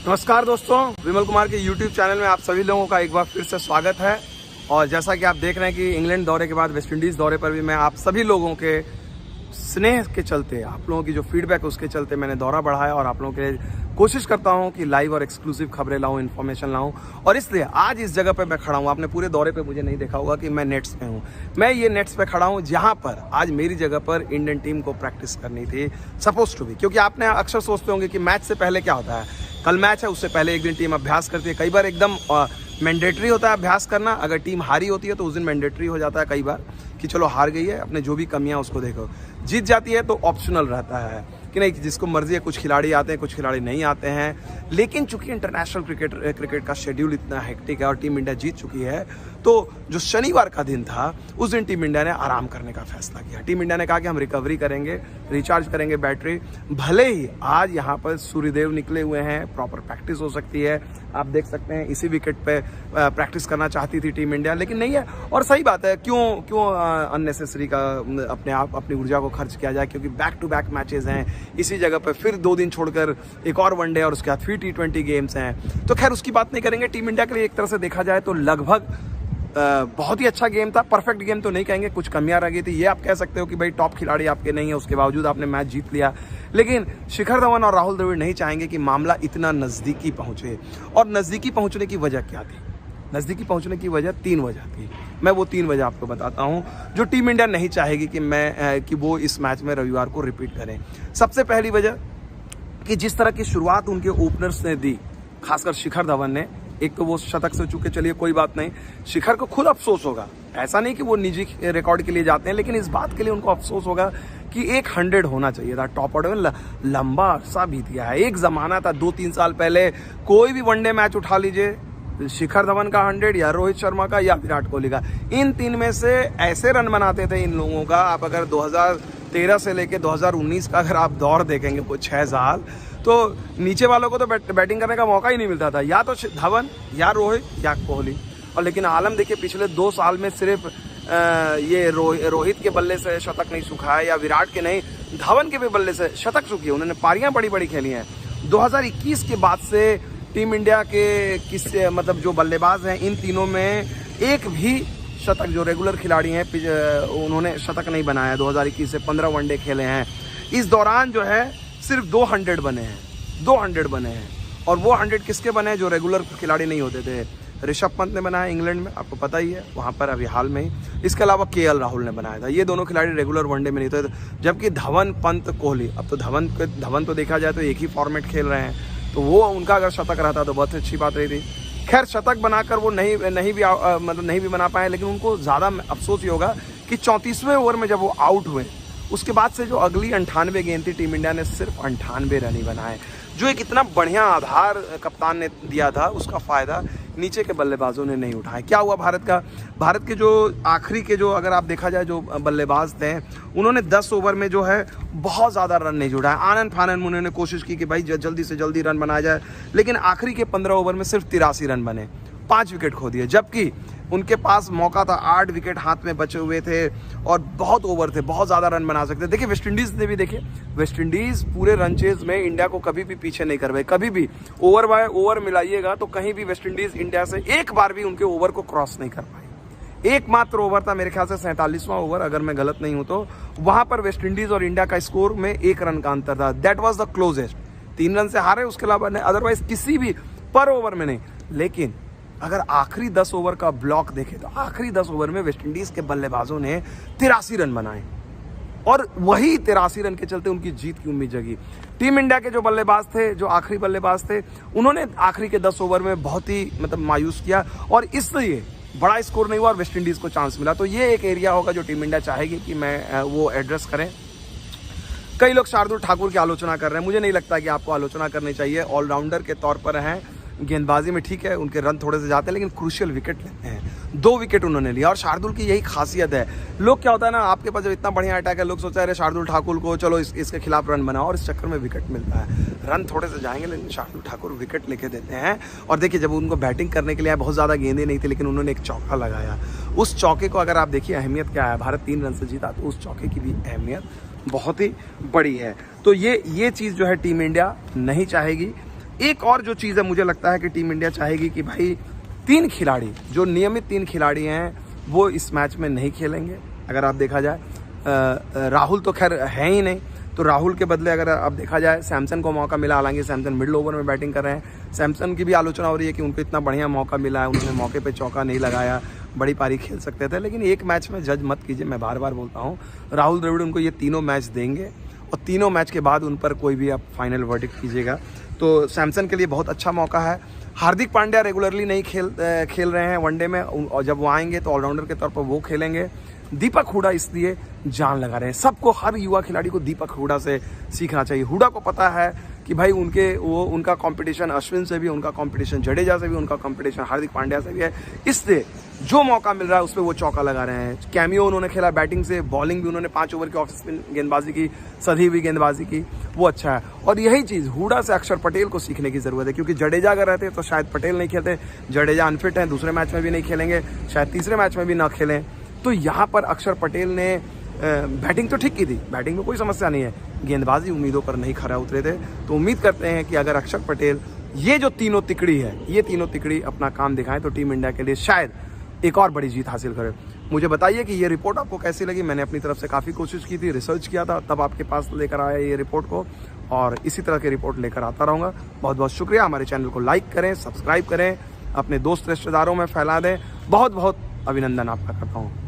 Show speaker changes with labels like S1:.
S1: नमस्कार दोस्तों, विमल कुमार के YouTube चैनल में आप सभी लोगों का एक बार फिर से स्वागत है। और जैसा कि आप देख रहे हैं कि इंग्लैंड दौरे के बाद वेस्ट इंडीज़ दौरे पर भी मैं आप सभी लोगों के स्नेह के चलते, आप लोगों की जो फीडबैक है उसके चलते मैंने दौरा बढ़ाया और आप लोगों के कोशिश करता हूं कि लाइव और एक्सक्लूसिव खबरें लाऊं, इन्फॉर्मेशन लाऊं। और इसलिए आज इस जगह पे मैं खड़ा हूं। आपने पूरे दौरे पे मुझे नहीं देखा होगा कि मैं नेट्स पे हूं। मैं ये नेट्स पे खड़ा हूं जहां पर आज मेरी जगह पर इंडियन टीम को प्रैक्टिस करनी थी, सपोज टू बी। क्योंकि आपने अक्सर सोचते होंगे कि मैच से पहले क्या होता है, कल मैच है उससे पहले एक दिन टीम अभ्यास करती है। कई बार एकदम मैंडेटरी होता है अभ्यास करना। अगर टीम हारी होती है तो उस दिन मैंडेटरी हो जाता है कई बार कि चलो हार गई है, अपने जो भी कमियां उसको देखो। जीत जाती है तो ऑप्शनल रहता है कि नहीं, जिसको मर्जी है। कुछ खिलाड़ी आते हैं, कुछ खिलाड़ी नहीं आते हैं। लेकिन चूंकि इंटरनेशनल क्रिकेट का शेड्यूल इतना हेक्टिक है और टीम इंडिया जीत चुकी है, तो जो शनिवार का दिन था उस दिन टीम इंडिया ने आराम करने का फैसला किया। टीम इंडिया ने कहा कि हम रिकवरी करेंगे, रिचार्ज करेंगे बैटरी। भले ही आज यहाँ पर सूर्यदेव निकले हुए हैं, प्रॉपर प्रैक्टिस हो सकती है। आप देख सकते हैं इसी विकेट पे प्रैक्टिस करना चाहती थी टीम इंडिया, लेकिन नहीं है। और सही बात है, क्यों अननेसेसरी का अपनी ऊर्जा को खर्च किया जाए, क्योंकि बैक टू बैक मैचेस हैं इसी जगह पे। फिर 2 दिन छोड़कर एक और वनडे और उसके बाद फिर T20 गेम्स हैं। तो खैर उसकी बात नहीं करेंगे। टीम इंडिया के लिए एक तरह से देखा जाए तो लगभग बहुत ही अच्छा गेम था। परफेक्ट गेम तो नहीं कहेंगे, कुछ कमियां रह गई थी। ये आप कह सकते हो कि भाई टॉप खिलाड़ी आपके नहीं है, उसके बावजूद आपने मैच जीत लिया। लेकिन शिखर धवन और राहुल द्रविड़ नहीं चाहेंगे कि मामला इतना नजदीकी पहुंचे। और नजदीकी पहुंचने की वजह क्या थी? नजदीकी पहुंचने की वजह 3 वजह थी। मैं वो 3 वजह आपको बताता हूं जो टीम इंडिया नहीं चाहेगी कि वो इस मैच में रविवार को रिपीट करें। सबसे पहली वजह कि जिस तरह की शुरुआत उनके ओपनर्स ने दी, खासकर शिखर धवन ने। एक तो वो शतक से चूके, चलिए कोई बात नहीं, शिखर को खुद अफसोस होगा। ऐसा नहीं कि वो निजी रिकॉर्ड के लिए जाते हैं, लेकिन इस बात के लिए उनको अफसोस होगा कि 100 होना चाहिए था। टॉप ऑर्डर में लंबा अरसा बीत गया है। एक जमाना था 2-3 साल पहले, कोई भी वनडे मैच उठा लीजिए, शिखर धवन का 100 या रोहित शर्मा का या विराट कोहली का, इन 3 में से ऐसे रन बनाते थे इन लोगों का। आप अगर 2013 से लेके 2019 का अगर आप दौर देखेंगे वो 6 साल, तो नीचे वालों को तो बैटिंग करने का मौका ही नहीं मिलता था, या तो धवन या रोहित या कोहली। और लेकिन आलम देखिए, पिछले 2 साल में सिर्फ ये रोहित के बल्ले से शतक नहीं सूखा है, या विराट के नहीं, धवन के भी बल्ले से शतक सूखी है। उन्होंने पारियां बड़ी बड़ी खेली हैं। 2021 के बाद से टीम इंडिया के मतलब जो बल्लेबाज हैं, इन तीनों में एक भी शतक, जो रेगुलर खिलाड़ी हैं, उन्होंने शतक नहीं बनाया। 2021 से 15 वनडे खेले हैं। इस दौरान जो है सिर्फ 200 बने हैं, 200 बने हैं। और वो 100 किसके बने हैं? जो रेगुलर खिलाड़ी नहीं होते थे। ऋषभ पंत ने बनाया इंग्लैंड में, आपको पता ही है, वहां पर अभी हाल में ही। इसके अलावा KL राहुल ने बनाया था। ये दोनों खिलाड़ी रेगुलर वनडे में नहीं थे। जबकि धवन, पंत, कोहली, अब तो धवन तो देखा जाए तो एक ही फॉर्मेट खेल रहे हैं, तो वो उनका अगर शतक रहता तो बहुत अच्छी बात रही थी। खैर शतक बनाकर वो नहीं भी बना पाए, लेकिन उनको ज़्यादा अफसोस ही होगा कि 34वें ओवर में जब वो आउट हुए, उसके बाद से जो अगली 98 गेंद थी, टीम इंडिया ने सिर्फ 98 रन ही बनाए। जो एक इतना बढ़िया आधार कप्तान ने दिया था, उसका फ़ायदा नीचे के बल्लेबाजों ने नहीं उठाया। क्या हुआ भारत के जो आखिरी के जो, अगर आप देखा जाए, जो बल्लेबाज थे, उन्होंने 10 ओवर में जो है बहुत ज़्यादा रन नहीं जुटाया। आनंद फानन में उन्होंने कोशिश की कि भाई जल्दी से जल्दी रन बनाया जाए, लेकिन आखिरी के 15 ओवर में सिर्फ 83 रन बने, 5 विकेट खो दिए। जबकि उनके पास मौका था, 8 विकेट हाथ में बचे हुए थे और बहुत ओवर थे, बहुत ज़्यादा रन बना सकते। देखिए वेस्ट इंडीज़ ने भी, देखिए वेस्ट इंडीज़ पूरे रन चेज में इंडिया को कभी भी पीछे नहीं करवाए। कभी भी ओवर बाय ओवर मिलाइएगा तो कहीं भी वेस्ट इंडीज़ इंडिया से एक बार भी उनके ओवर को क्रॉस नहीं कर पाई। एकमात्र ओवर था, मेरे ख्याल से 47वां ओवर, अगर मैं गलत नहीं हूँ तो, वहां पर वेस्ट इंडीज़ और इंडिया का स्कोर में 1 रन का अंतर था। That was the closest. 3 run से हारे, उसके अलावा अदरवाइज किसी भी पर ओवर में नहीं। लेकिन अगर आखिरी 10 ओवर का ब्लॉक देखें तो आखिरी 10 ओवर में वेस्ट इंडीज के बल्लेबाजों ने 83 रन बनाए, और वही 83 रन के चलते उनकी जीत की उम्मीद जगी। टीम इंडिया के जो बल्लेबाज थे, जो आखिरी बल्लेबाज थे, उन्होंने आखिरी के 10 ओवर में बहुत ही मायूस किया, और इसलिए बड़ा स्कोर नहीं हुआ और वेस्ट इंडीज को चांस मिला। तो ये एक एरिया होगा जो टीम इंडिया चाहेगी कि मैं वो एड्रेस करें। कई लोग शार्दुल ठाकुर की आलोचना कर रहे हैं। मुझे नहीं लगता कि आपको आलोचना करनी चाहिए। ऑलराउंडर के तौर पर हैं, गेंदबाजी में ठीक है, उनके रन थोड़े से जाते हैं, लेकिन क्रूशियल विकेट लेते हैं। 2 विकेट उन्होंने लिया, और शार्दुल की यही खासियत है। लोग क्या होता है ना, आपके पास जब इतना बढ़िया अटैक है, लोग सोचते हैं अरे शार्दुल ठाकुर को चलो इसके खिलाफ रन बनाओ, और इस चक्कर में विकेट मिलता है। रन थोड़े से जाएंगे, लेकिन शार्दुल ठाकुर विकेट लेके देते हैं। और देखिए, जब उनको बैटिंग करने के लिए बहुत ज़्यादा गेंदें नहीं थी, लेकिन उन्होंने एक चौका लगाया। उस चौके को अगर आप देखिए अहमियत क्या है, भारत 3 रन से जीता, तो उस चौके की भी अहमियत बहुत ही बड़ी है। तो ये चीज़ जो है टीम इंडिया नहीं चाहेगी। एक और जो चीज़ है, मुझे लगता है कि टीम इंडिया चाहेगी कि भाई 3 खिलाड़ी, जो नियमित 3 खिलाड़ी हैं, वो इस मैच में नहीं खेलेंगे। अगर आप देखा जाए राहुल तो खैर है ही नहीं, तो राहुल के बदले अगर अब देखा जाए सैमसन को मौका मिला, हालांकि सैमसन मिडिल ओवर में बैटिंग कर रहे हैं। सैमसन की भी आलोचना हो रही है कि उनको इतना बढ़िया मौका मिला है, उन्होंने मौके पे चौका नहीं लगाया, बड़ी पारी खेल सकते थे। लेकिन एक मैच में जज मत कीजिए, मैं बार बार बोलता हूँ, राहुल द्रविड़ उनको ये तीनों मैच देंगे और तीनों मैच के बाद उन पर कोई भी आप फाइनल वर्डिक्ट कीजिएगा। तो सैमसन के लिए बहुत अच्छा मौका है। हार्दिक पांड्या रेगुलरली नहीं खेल रहे हैं वनडे में, और जब वो आएंगे तो ऑलराउंडर के तौर पर वो खेलेंगे। दीपक हुडा इसलिए जान लगा रहे हैं। सबको, हर युवा खिलाड़ी को दीपक हुडा से सीखना चाहिए। हुडा को पता है कि भाई उनका कंपटीशन अश्विन से भी, उनका कंपटीशन जडेजा से भी, उनका कंपटीशन हार्दिक पांड्या से भी है। इसलिए जो मौका मिल रहा है उस पर वो चौका लगा रहे हैं। कैमियो उन्होंने खेला बैटिंग से, बॉलिंग भी उन्होंने 5 ओवर की ऑफ स्पिन गेंदबाजी की, सधी हुई गेंदबाजी की, वो अच्छा है। और यही चीज़ हुडा से अक्षर पटेल को सीखने की जरूरत है, क्योंकि जडेजा अगर रहते तो शायद पटेल नहीं खेलते। जडेजा अनफिट है, दूसरे मैच में भी नहीं खेलेंगे, शायद तीसरे मैच में भी ना खेलें। तो यहाँ पर अक्षर पटेल ने बैटिंग तो ठीक की थी, बैटिंग में कोई समस्या नहीं है, गेंदबाजी उम्मीदों पर नहीं खरा उतरे थे। तो उम्मीद करते हैं कि अगर अक्षर पटेल ये जो तीनों तिकड़ी है, ये तीनों तिकड़ी अपना काम दिखाएं तो टीम इंडिया के लिए शायद एक और बड़ी जीत हासिल करे। मुझे बताइए कि ये रिपोर्ट आपको कैसी लगी। मैंने अपनी तरफ से काफ़ी कोशिश की थी, रिसर्च किया था, तब आपके पास लेकर आया ये रिपोर्ट को, और इसी तरह की रिपोर्ट लेकर आता रहूँगा। बहुत बहुत शुक्रिया। हमारे चैनल को लाइक करें, सब्सक्राइब करें, अपने दोस्त रिश्तेदारों में फैला दें। बहुत बहुत अभिनंदन आपका करता हूँ।